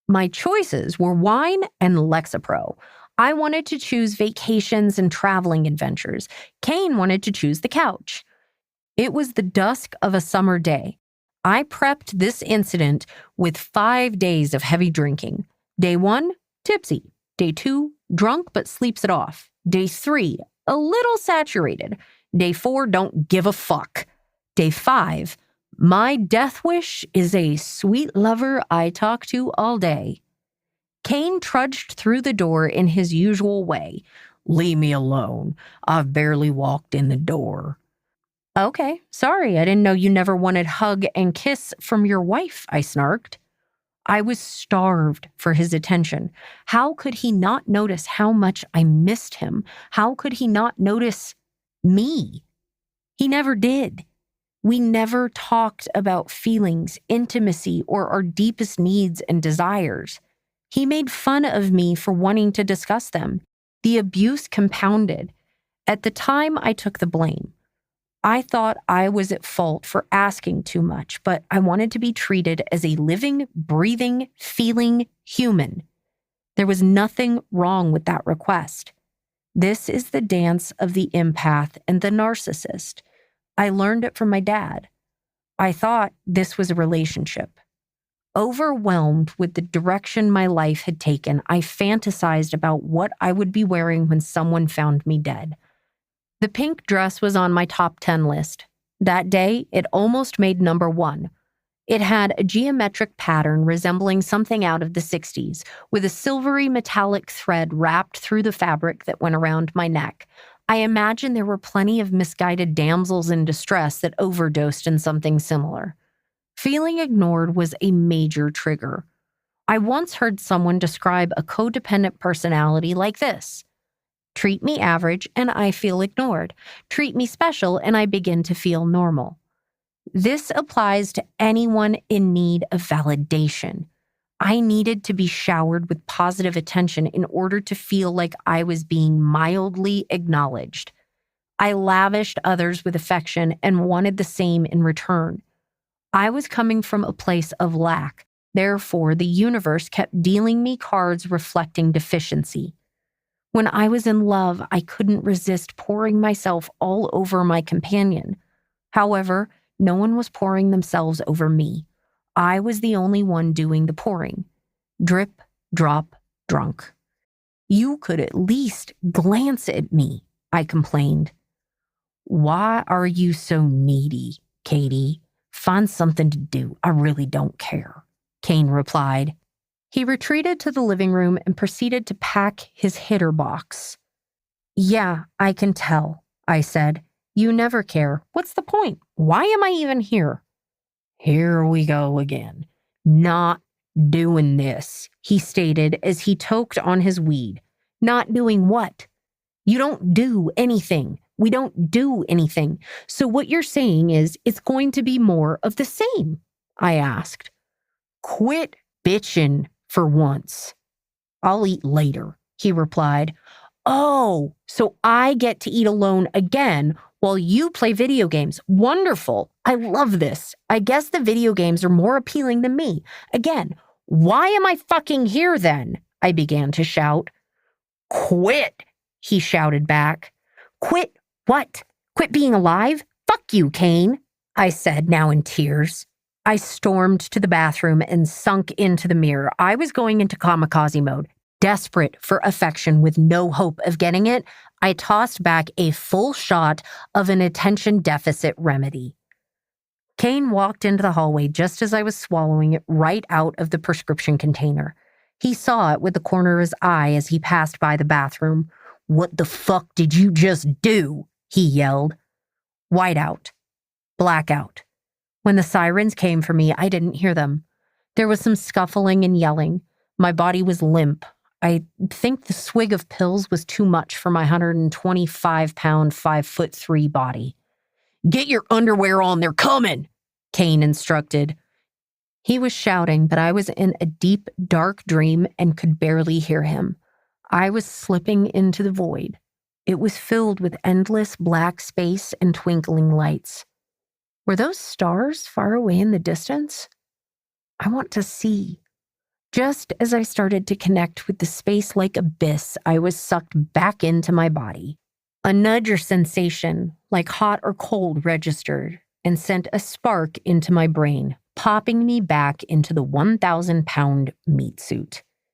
My choices were wine and Lexapro. I wanted to choose vacations and traveling adventures. Kane wanted to choose the couch. It was the dusk of a summer day. I prepped this incident with 5 days of heavy drinking. Day 1, tipsy. Day 2, drunk but sleeps it off. Day 3, a little saturated. Day 4, don't give a fuck. Day 5, my death wish is a sweet lover I talk to all day. Kane trudged through the door in his usual way. Leave me alone. I've barely walked in the door. Okay, sorry, I didn't know you never wanted hug and kiss from your wife, I snarked. I was starved for his attention. How could he not notice how much I missed him? How could he not notice me? He never did. We never talked about feelings, intimacy, or our deepest needs and desires. He made fun of me for wanting to discuss them. The abuse compounded. At the time, I took the blame. I thought I was at fault for asking too much, but I wanted to be treated as a living, breathing, feeling human. There was nothing wrong with that request. This is the dance of the empath and the narcissist. I learned it from my dad. I thought this was a relationship. Overwhelmed with the direction my life had taken, I fantasized about what I would be wearing when someone found me dead. The pink dress was on my top 10 list. That day, it almost made number 1. It had a geometric pattern resembling something out of the 60s, with a silvery metallic thread wrapped through the fabric that went around my neck. I imagine there were plenty of misguided damsels in distress that overdosed in something similar. Feeling ignored was a major trigger. I once heard someone describe a codependent personality like this. Treat me average and I feel ignored. Treat me special and I begin to feel normal. This applies to anyone in need of validation. I needed to be showered with positive attention in order to feel like I was being mildly acknowledged. I lavished others with affection and wanted the same in return. I was coming from a place of lack. Therefore, the universe kept dealing me cards reflecting deficiency. When I was in love, I couldn't resist pouring myself all over my companion. However, no one was pouring themselves over me. I was the only one doing the pouring. Drip, drop, drunk. You could at least glance at me, I complained. Why are you so needy, Katie? Find something to do. I really don't care, Kane replied. He retreated to the living room and proceeded to pack his hitter box. Yeah, I can tell, I said. You never care. What's the point? Why am I even here? Here we go again. Not doing this, he stated as he toked on his weed. Not doing what? You don't do anything. We don't do anything. So what you're saying is it's going to be more of the same, I asked. Quit bitching for once. I'll eat later, he replied. Oh, so I get to eat alone again while you play video games. Wonderful. I love this. I guess the video games are more appealing than me. Again, why am I fucking here then? I began to shout. Quit, he shouted back. Quit what? Quit being alive? Fuck you, Kane, I said, now in tears. I stormed to the bathroom and sunk into the mirror. I was going into kamikaze mode. Desperate for affection with no hope of getting it, I tossed back a full shot of an attention deficit remedy. Kane walked into the hallway just as I was swallowing it right out of the prescription container. He saw it with the corner of his eye as he passed by the bathroom. What the fuck did you just do? He yelled. Whiteout. Blackout. When the sirens came for me, I didn't hear them. There was some scuffling and yelling. My body was limp. I think the swig of pills was too much for my 125-pound, 5'3" body. Get your underwear on, they're coming, Kane instructed. He was shouting, but I was in a deep, dark dream and could barely hear him. I was slipping into the void. It was filled with endless black space and twinkling lights. Were those stars far away in the distance? I want to see. Just as I started to connect with the space-like abyss, I was sucked back into my body. A nudge or sensation, like hot or cold, registered and sent a spark into my brain, popping me back into the 1,000-pound meat suit.